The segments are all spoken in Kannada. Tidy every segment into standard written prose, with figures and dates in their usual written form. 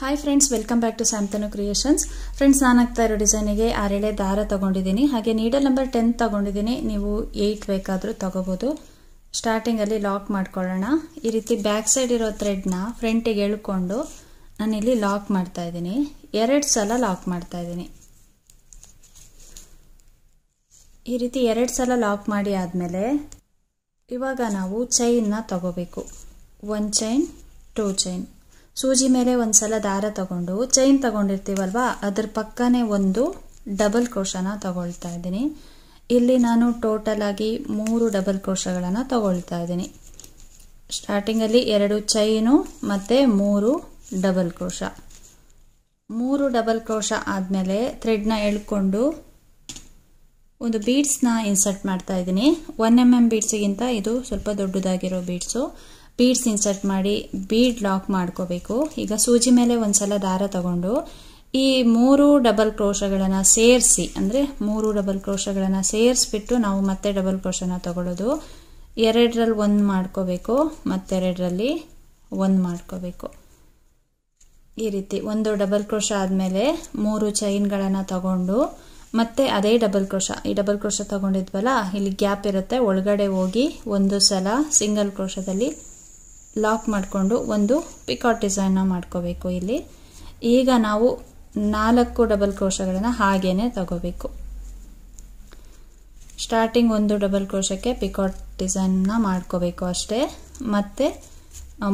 Hi friends, welcome back to Samtanu creations. Friends, ನಾನು ಹಾಕ್ತಾ ಇರೋ ಡಿಸೈನಿಗೆ 6 ಎಳೆ ದಾರ ತಗೊಂಡಿದ್ದೀನಿ. ಹಾಗೆ ನೀಡಲ್ ನಂಬರ್ 10 ತಗೊಂಡಿದ್ದೀನಿ. ನೀವು 8 ಬೇಕಾದರೂ ತಗೋಬಹುದು. ಸ್ಟಾರ್ಟಿಂಗಲ್ಲಿ ಲಾಕ್ ಮಾಡ್ಕೊಳ್ಳೋಣ. ಈ ರೀತಿ ಬ್ಯಾಕ್ ಸೈಡ್ ಇರೋ ಥ್ರೆಡ್ನ ಫ್ರಂಟಿಗೆ ಎಳ್ಕೊಂಡು ನಾನಿಲ್ಲಿ ಲಾಕ್ ಮಾಡ್ತಾ ಇದ್ದೀನಿ. 2 ಸಲ ಲಾಕ್ ಮಾಡ್ತಾ ಇದ್ದೀನಿ. ಈ ರೀತಿ 2 ಸಲ ಲಾಕ್ ಮಾಡಿ ಆದಮೇಲೆ ಇವಾಗ ನಾವು ಚೈನ್ನ ತಗೋಬೇಕು. 1 ಚೈನ್, 2 ಚೈನ್. ಸೂಜಿ ಮೇಲೆ ಒಂದು ಸಲ ದಾರ ತಗೊಂಡು ಚೈನ್ ತಗೊಂಡಿರ್ತೀವಲ್ವಾ, ಅದ್ರ ಪಕ್ಕನೇ ಒಂದು ಡಬಲ್ ಕ್ರೋಶನ ತಗೊಳ್ತಾ ಇದ್ದೀನಿ. ಇಲ್ಲಿ ನಾನು ಟೋಟಲ್ ಆಗಿ 3 ಡಬಲ್ ಕ್ರೋಶಗಳನ್ನು ತಗೊಳ್ತಾ ಇದ್ದೀನಿ. ಸ್ಟಾರ್ಟಿಂಗಲ್ಲಿ 2 ಚೈನು ಮತ್ತು 3 ಡಬಲ್ ಕ್ರೋಶ. 3 ಡಬಲ್ ಕ್ರೋಶ ಆದಮೇಲೆ ಥ್ರೆಡ್ನ ಎಳ್ಕೊಂಡು ಒಂದು ಬೀಡ್ಸ್ನ ಇನ್ಸರ್ಟ್ ಮಾಡ್ತಾ ಇದ್ದೀನಿ. 1 mm ಬೀಡ್ಸಿಗಿಂತ ಇದು ಸ್ವಲ್ಪ ದೊಡ್ಡದಾಗಿರೋ ಬೀಡ್ಸು. ಬೀಡ್ಸ್ ಇನ್ಸರ್ಟ್ ಮಾಡಿ ಬೀಡ್ ಲಾಕ್ ಮಾಡ್ಕೋಬೇಕು. ಈಗ ಸೂಜಿ ಮೇಲೆ ಒಂದ್ಸಲ ದಾರ ತಗೊಂಡು ಈ 3 ಡಬಲ್ ಕ್ರೋಶಗಳನ್ನು ಸೇರಿಸಿ, ಅಂದರೆ 3 ಡಬಲ್ ಕ್ರೋಶಗಳನ್ನು ಸೇರಿಸ್ಬಿಟ್ಟು ನಾವು ಮತ್ತೆ ಡಬಲ್ ಕ್ರೋಶನ ತಗೊಳ್ಳೋದು. 2ರಲ್ಲಿ 1 ಮಾಡ್ಕೋಬೇಕು, ಮತ್ತೆರಡರಲ್ಲಿ 1 ಮಾಡ್ಕೋಬೇಕು. ಈ ರೀತಿ ಒಂದು ಡಬಲ್ ಕ್ರೋಶ ಆದಮೇಲೆ 3 ಚೈನ್ಗಳನ್ನು ತಗೊಂಡು ಮತ್ತೆ ಅದೇ ಡಬಲ್ ಕ್ರೋಶ, ಈ ಡಬಲ್ ಕ್ರೋಶ ತಗೊಂಡಿದ್ವಲ್ಲ, ಇಲ್ಲಿ ಗ್ಯಾಪ್ ಇರುತ್ತೆ, ಒಳಗಡೆ ಹೋಗಿ ಒಂದು ಸಲ ಸಿಂಗಲ್ ಕ್ರೋಶದಲ್ಲಿ ಲಾಕ್ ಮಾಡಿಕೊಂಡು ಒಂದು ಪಿಕಾಟ್ ಡಿಸೈನ್ನ ಮಾಡ್ಕೋಬೇಕು. ಇಲ್ಲಿ ಈಗ ನಾವು 4 ಡಬಲ್ ಕ್ರೋಶಗಳನ್ನು ಹಾಗೇನೆ ತಗೋಬೇಕು. ಸ್ಟಾರ್ಟಿಂಗ್ ಒಂದು ಡಬಲ್ ಕ್ರೋಶಕ್ಕೆ ಪಿಕಾಟ್ ಡಿಸೈನ್ನ ಮಾಡ್ಕೋಬೇಕು ಅಷ್ಟೇ. ಮತ್ತೆ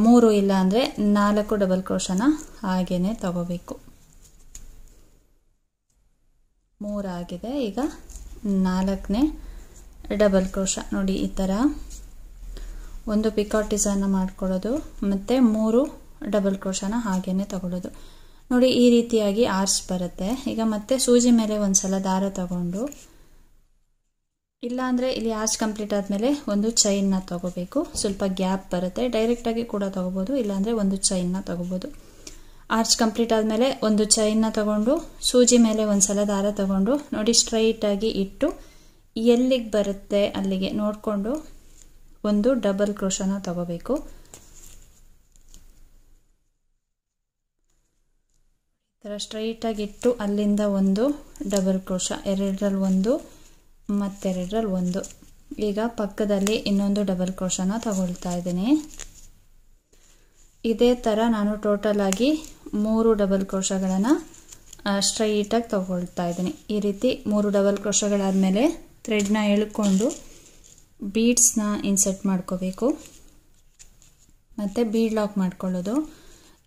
3 ಇಲ್ಲ ಅಂದರೆ 4 ಡಬಲ್ ಕ್ರೋಶನ ಹಾಗೇನೆ ತಗೋಬೇಕು. 3 ಆಗಿದೆ. ಈಗ 4ನೇ ಡಬಲ್ ಕ್ರೋಶ ನೋಡಿ, ಈ ಥರ ಒಂದು ಪಿಕಾಟ್ ಡಿಸೈನ್ನ ಮಾಡ್ಕೊಳ್ಳೋದು, ಮತ್ತು 3 ಡಬಲ್ ಕ್ರೋಶನ ಹಾಗೇನೆ ತಗೊಳ್ಳೋದು. ನೋಡಿ, ಈ ರೀತಿಯಾಗಿ ಆರ್ಚ್ ಬರುತ್ತೆ. ಈಗ ಮತ್ತೆ ಸೂಜಿ ಮೇಲೆ ಒಂದು ಸಲ ದಾರ ತಗೊಂಡು, ಇಲ್ಲಾಂದರೆ ಇಲ್ಲಿ ಆರ್ಚ್ ಕಂಪ್ಲೀಟ್ ಆದಮೇಲೆ ಒಂದು ಚೈನ್ನ ತಗೋಬೇಕು. ಸ್ವಲ್ಪ ಗ್ಯಾಪ್ ಬರುತ್ತೆ, ಡೈರೆಕ್ಟಾಗಿ ಕೂಡ ತಗೋಬೋದು, ಇಲ್ಲಾಂದರೆ ಒಂದು ಚೈನ್ನ ತಗೋಬೋದು. ಆರ್ಚ್ ಕಂಪ್ಲೀಟ್ ಆದಮೇಲೆ ಒಂದು ಚೈನ್ನ ತಗೊಂಡು ಸೂಜಿ ಮೇಲೆ ಒಂದು ಸಲ ದಾರ ತಗೊಂಡು ನೋಡಿ ಸ್ಟ್ರೈಟಾಗಿ ಇಟ್ಟು ಎಲ್ಲಿಗೆ ಬರುತ್ತೆ ಅಲ್ಲಿಗೆ ನೋಡಿಕೊಂಡು ಒಂದು ಡಬಲ್ ಕ್ರೋಶನ ತಗೋಬೇಕು. ಈ ಥರ ಸ್ಟ್ರೈಟಾಗಿ ಇಟ್ಟು ಅಲ್ಲಿಂದ ಒಂದು ಡಬಲ್ ಕ್ರೋಶ, 2ರಲ್ಲಿ 1 ಮತ್ತೆರಡರಲ್ಲಿ 1. ಈಗ ಪಕ್ಕದಲ್ಲಿ ಇನ್ನೊಂದು ಡಬಲ್ ಕ್ರೋಶನ ತಗೊಳ್ತಾ ಇದ್ದೀನಿ. ಇದೇ ಥರ ನಾನು ಟೋಟಲ್ ಆಗಿ 3 ಡಬಲ್ ಕ್ರೋಶಗಳನ್ನು ಸ್ಟ್ರೈಟಾಗಿ ತಗೊಳ್ತಾ ಇದ್ದೀನಿ. ಈ ರೀತಿ 3 ಡಬಲ್ ಕ್ರೋಶಗಳಾದಮೇಲೆ ಥ್ರೆಡ್ನ ಎಳ್ಕೊಂಡು ಬೀಡ್ಸ್ನ ಇನ್ಸರ್ಟ್ ಮಾಡ್ಕೋಬೇಕು, ಮತ್ತು ಬೀಡ್ ಲಾಕ್ ಮಾಡ್ಕೊಳ್ಳೋದು.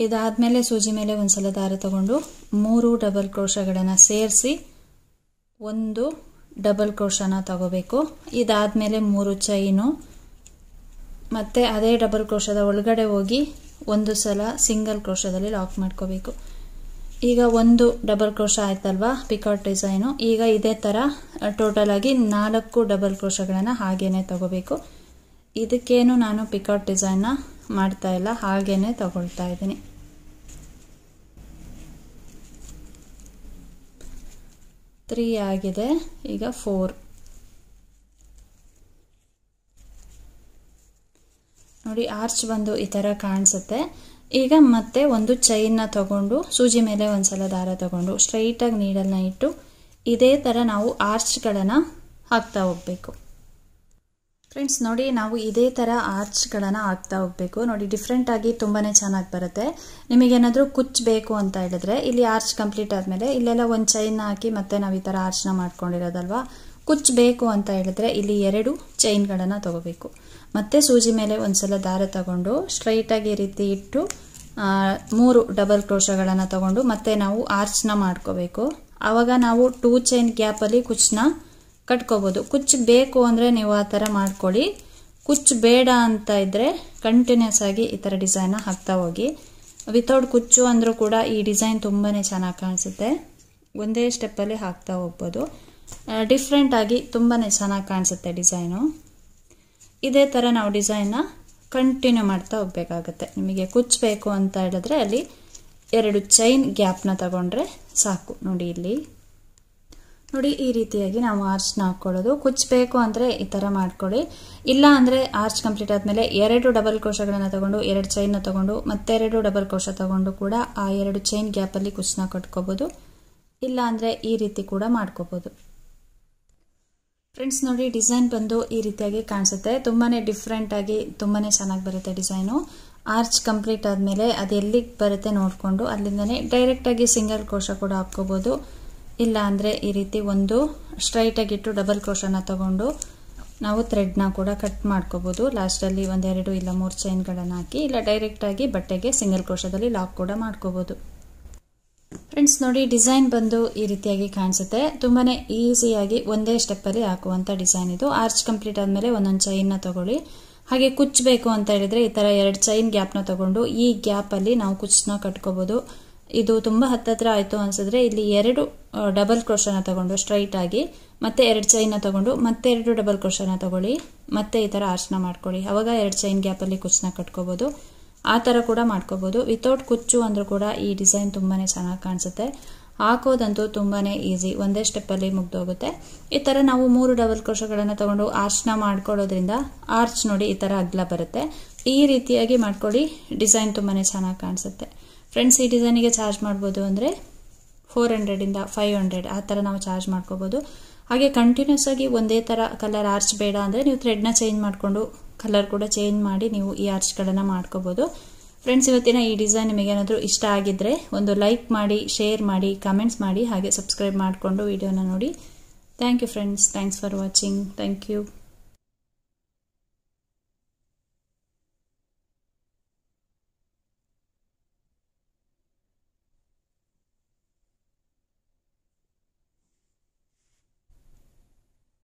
ಇದಾದಮೇಲೆ ಸೂಜಿ ಮೇಲೆ ಒಂದು ಸಲ ದಾರ ತಗೊಂಡು 3 ಡಬಲ್ ಕ್ರೋಶಗಳನ್ನು ಸೇರಿಸಿ ಒಂದು ಡಬಲ್ ಕ್ರೋಶನ ತಗೋಬೇಕು. ಇದಾದಮೇಲೆ 3 ಚೈನು, ಮತ್ತು ಅದೇ ಡಬಲ್ ಕ್ರೋಶದ ಒಳಗಡೆ ಹೋಗಿ ಒಂದು ಸಲ ಸಿಂಗಲ್ ಕ್ರೋಶದಲ್ಲಿ ಲಾಕ್ ಮಾಡ್ಕೋಬೇಕು. ಈಗ ಒಂದು ಡಬಲ್ ಕ್ರೋಶ ಆಯ್ತಲ್ವಾ ಪಿಕಾಟ್ ಡಿಸೈನು. ಈಗ ಇದೇ ಥರ ಟೋಟಲ್ ಆಗಿ 4 ಡಬಲ್ ಕ್ರೋಶಗಳನ್ನು ಹಾಗೇನೆ ತಗೋಬೇಕು. ಇದಕ್ಕೇನು ನಾನು ಪಿಕಾಟ್ ಡಿಸೈನ್ನ ಮಾಡ್ತಾ ಇಲ್ಲ, ಹಾಗೇನೆ ತಗೊಳ್ತಾ ಇದ್ದೀನಿ. ತ್ರೀ ಆಗಿದೆ. ಈಗ 4 ನೋಡಿ, ಆರ್ಚ್ ಬಂದು ಈ ಥರ ಕಾಣಿಸುತ್ತೆ. ಈಗ ಮತ್ತೆ ಒಂದು ಚೈನ್ನ ತಗೊಂಡು ಸೂಜಿ ಮೇಲೆ ಒಂದು ಸಲ ದಾರ ತಗೊಂಡು ಸ್ಟ್ರೈಟಾಗಿ ನೀಡಲ್ನ ಇಟ್ಟು ಇದೇ ಥರ ನಾವು ಆರ್ಚ್ಗಳನ್ನು ಹಾಕ್ತಾ ಹೋಗಬೇಕು. ಫ್ರೆಂಡ್ಸ್ ನೋಡಿ, ನಾವು ಇದೇ ಥರ ಆರ್ಚ್ಗಳನ್ನು ಹಾಕ್ತಾ ಹೋಗಬೇಕು. ನೋಡಿ, ಡಿಫ್ರೆಂಟಾಗಿ ತುಂಬಾ ಚೆನ್ನಾಗಿ ಬರುತ್ತೆ. ನಿಮಗೇನಾದರೂ ಕುಚ್ಚಬೇಕು ಅಂತ ಹೇಳಿದ್ರೆ ಇಲ್ಲಿ ಆರ್ಚ್ ಕಂಪ್ಲೀಟ್ ಆದಮೇಲೆ ಇಲ್ಲೆಲ್ಲ ಒಂದು ಚೈನ್ನ ಹಾಕಿ ಮತ್ತೆ ನಾವು ಈ ಥರ ಆರ್ಚ್ನ ಮಾಡ್ಕೊಂಡಿರೋದಲ್ವಾ. ಕುಚ್ಚಬೇಕು ಅಂತ ಹೇಳಿದ್ರೆ ಇಲ್ಲಿ 2 ಚೈನ್ಗಳನ್ನು ತಗೋಬೇಕು. ಮತ್ತೆ ಸೂಜಿ ಮೇಲೆ ಒಂದು ಸಲ ದಾರ ತಗೊಂಡು ಸ್ಟ್ರೈಟಾಗಿ ಈ ರೀತಿ ಇಟ್ಟು 3 ಡಬಲ್ ಕ್ರೋಶಗಳನ್ನು ತಗೊಂಡು ಮತ್ತೆ ನಾವು ಆರ್ಚ್ನ ಮಾಡ್ಕೋಬೇಕು. ಆವಾಗ ನಾವು 2 ಚೈನ್ ಗ್ಯಾಪಲ್ಲಿ ಕುಚ್ಚನ್ನ ಕಟ್ಕೋಬೋದು. ಕುಚ್ಚು ಬೇಕು ಅಂದರೆ ನೀವು ಆ ಥರ ಮಾಡ್ಕೊಳ್ಳಿ. ಕುಚ್ಚು ಬೇಡ ಅಂತ ಇದ್ದರೆ ಕಂಟಿನ್ಯೂಸ್ ಆಗಿ ಈ ಥರ ಡಿಸೈನ್ನ ಹಾಕ್ತಾ ಹೋಗಿ. ವಿತೌಟ್ ಕುಚ್ಚು ಅಂದರೂ ಕೂಡ ಈ ಡಿಸೈನ್ ತುಂಬಾ ಚೆನ್ನಾಗಿ ಕಾಣಿಸುತ್ತೆ. ಒಂದೇ ಸ್ಟೆಪ್ಪಲ್ಲಿ ಹಾಕ್ತಾ ಹೋಗ್ಬೋದು. ಡಿಫ್ರೆಂಟಾಗಿ ತುಂಬಾ ಚೆನ್ನಾಗಿ ಕಾಣಿಸುತ್ತೆ ಡಿಸೈನು. ಇದೇ ಥರ ನಾವು ಡಿಸೈನ್ನ ಕಂಟಿನ್ಯೂ ಮಾಡ್ತಾ ಹೋಗಬೇಕಾಗತ್ತೆ. ನಿಮಗೆ ಕುಚ್ಚಬೇಕು ಅಂತ ಹೇಳಿದ್ರೆ ಅಲ್ಲಿ 2 ಚೈನ್ ಗ್ಯಾಪ್ನ ತಗೊಂಡ್ರೆ ಸಾಕು. ನೋಡಿ, ಇಲ್ಲಿ ನೋಡಿ ಈ ರೀತಿಯಾಗಿ ನಾವು ಆರ್ಚ್ನ ಹಾಕ್ಕೊಳ್ಳೋದು. ಕುಚ್ಚಬೇಕು ಅಂದರೆ ಈ ಥರ ಮಾಡ್ಕೊಳ್ಳಿ. ಇಲ್ಲ ಅಂದರೆ ಆರ್ಚ್ ಕಂಪ್ಲೀಟ್ ಆದಮೇಲೆ 2 ಡಬಲ್ ಕ್ರೋಶಗಳನ್ನು ತಗೊಂಡು 2 ಚೈನ್ನ ತಗೊಂಡು ಮತ್ತೆ 2 ಡಬಲ್ ಕ್ರೋಶ ತಗೊಂಡು ಕೂಡ ಆ 2 ಚೈನ್ ಗ್ಯಾಪಲ್ಲಿ ಕುಚ್ಚನ್ನ ಕಟ್ಕೋಬೋದು. ಇಲ್ಲ ಅಂದರೆ ಈ ರೀತಿ ಕೂಡ ಮಾಡ್ಕೋಬೋದು. ಫ್ರೆಂಡ್ಸ್ ನೋಡಿ ಡಿಸೈನ್ ಬಂದು ಈ ರೀತಿಯಾಗಿ ಕಾಣಿಸುತ್ತೆ. ತುಂಬಾ ಡಿಫ್ರೆಂಟಾಗಿ ತುಂಬಾ ಚೆನ್ನಾಗಿ ಬರುತ್ತೆ ಡಿಸೈನು. ಆರ್ಚ್ ಕಂಪ್ಲೀಟ್ ಆದಮೇಲೆ ಅದು ಎಲ್ಲಿಗೆ ಬರುತ್ತೆ ನೋಡಿಕೊಂಡು ಅಲ್ಲಿಂದನೇ ಡೈರೆಕ್ಟಾಗಿ ಸಿಂಗಲ್ ಕ್ರೋಶ ಕೂಡ ಹಾಕ್ಕೋಬೋದು. ಇಲ್ಲ ಅಂದರೆ ಈ ರೀತಿ ಒಂದು ಸ್ಟ್ರೈಟಾಗಿಟ್ಟು ಡಬಲ್ ಕ್ರೋಶನ ತಗೊಂಡು ನಾವು ಥ್ರೆಡ್ನ ಕೂಡ ಕಟ್ ಮಾಡ್ಕೋಬೋದು. ಲಾಸ್ಟಲ್ಲಿ 1, 2 ಇಲ್ಲ 3 ಚೈನ್ಗಳನ್ನು ಹಾಕಿ ಇಲ್ಲ ಡೈರೆಕ್ಟಾಗಿ ಬಟ್ಟೆಗೆ ಸಿಂಗಲ್ ಕ್ರೋಶದಲ್ಲಿ ಲಾಕ್ ಕೂಡ ಮಾಡ್ಕೋಬೋದು. ಫ್ರೆಂಡ್ಸ್ ನೋಡಿ ಡಿಸೈನ್ ಬಂದು ಈ ರೀತಿಯಾಗಿ ಕಾಣಿಸುತ್ತೆ. ತುಂಬಾ ಈಸಿಯಾಗಿ ಒಂದೇ ಸ್ಟೆಪ್ಪಲ್ಲಿ ಹಾಕುವಂಥ ಡಿಸೈನ್ ಇದು. ಆರ್ಚ್ ಕಂಪ್ಲೀಟ್ ಆದಮೇಲೆ ಒಂದೊಂದು ಚೈನ್ನ ತಗೊಳ್ಳಿ. ಹಾಗೆ ಕುಚ್ಚಬೇಕು ಅಂತ ಹೇಳಿದರೆ ಈ ಥರ 2 ಚೈನ್ ಗ್ಯಾಪ್ನ ತಗೊಂಡು ಈ ಗ್ಯಾಪಲ್ಲಿ ನಾವು ಕುಚ್ಚನ್ನ ಕಟ್ಕೋಬೋದು. ಇದು ತುಂಬ ಹತ್ತತ್ರ ಆಯಿತು ಅನಿಸಿದ್ರೆ ಇಲ್ಲಿ 2 ಡಬಲ್ ಕ್ರೋಶನ ತಗೊಂಡು ಸ್ಟ್ರೈಟ್ ಆಗಿ ಮತ್ತೆ 2 ಚೈನ್ನ ತಗೊಂಡು ಮತ್ತೆ 2 ಡಬಲ್ ಕ್ರೋಶನ ತಗೊಳ್ಳಿ. ಮತ್ತೆ ಈ ಥರ ಆರ್ಚ್ನ ಮಾಡ್ಕೊಳ್ಳಿ. ಅವಾಗ 2 ಚೈನ್ ಗ್ಯಾಪಲ್ಲಿ ಕುಚ್ಚನ್ನ ಕಟ್ಕೋಬೋದು. ಆ ಥರ ಕೂಡ ಮಾಡ್ಕೋಬೋದು. ವಿತೌಟ್ ಕುಚ್ಚು ಅಂದರೂ ಕೂಡ ಈ ಡಿಸೈನ್ ತುಂಬಾ ಚೆನ್ನಾಗಿ ಕಾಣಿಸುತ್ತೆ. ಹಾಕೋದಂತೂ ತುಂಬಾ ಈಸಿ, ಒಂದೇ ಸ್ಟೆಪ್ಪಲ್ಲಿ ಮುಗ್ದೋಗುತ್ತೆ. ಈ ಥರ ನಾವು 3 ಡಬಲ್ ಕ್ರೋಶಗಳನ್ನು ತಗೊಂಡು ಆರ್ಚ್ನ ಮಾಡ್ಕೊಳ್ಳೋದ್ರಿಂದ ಆರ್ಚ್ ನೋಡಿ ಈ ಥರ ಅಗಲ ಬರುತ್ತೆ. ಈ ರೀತಿಯಾಗಿ ಮಾಡ್ಕೊಳ್ಳಿ. ಡಿಸೈನ್ ತುಂಬಾ ಚೆನ್ನಾಗಿ ಕಾಣಿಸುತ್ತೆ. ಫ್ರೆಂಡ್ಸ್ ಈ ಡಿಸೈನಿಗೆ ಚಾರ್ಜ್ ಮಾಡ್ಬೋದು ಅಂದರೆ 400 ಇಂದ 500 ಆ ಥರ ನಾವು ಚಾರ್ಜ್ ಮಾಡ್ಕೋಬೋದು. ಹಾಗೆ ಕಂಟಿನ್ಯೂಸ್ ಆಗಿ ಒಂದೇ ಥರ ಕಲರ್ ಆರ್ಚ್ ಬೇಡ ಅಂದರೆ ನೀವು ಥ್ರೆಡ್ನ ಚೇಂಜ್ ಮಾಡಿಕೊಂಡು ಕಲರ್ ಕೂಡ ಚೇಂಜ್ ಮಾಡಿ ನೀವು ಈ ಆರ್ಚ್ಗಳನ್ನು ಮಾಡ್ಕೋಬೋದು. ಫ್ರೆಂಡ್ಸ್ ಇವತ್ತಿನ ಈ ಡಿಸೈನ್ ನಿಮಗೇನಾದರೂ ಇಷ್ಟ ಆಗಿದ್ದರೆ ಒಂದು ಲೈಕ್ ಮಾಡಿ, ಶೇರ್ ಮಾಡಿ, ಕಮೆಂಟ್ಸ್ ಮಾಡಿ, ಹಾಗೆ ಸಬ್ಸ್ಕ್ರೈಬ್ ಮಾಡಿಕೊಂಡು ವಿಡಿಯೋನ ನೋಡಿ. Thank you friends. Thanks for watching. Thank you.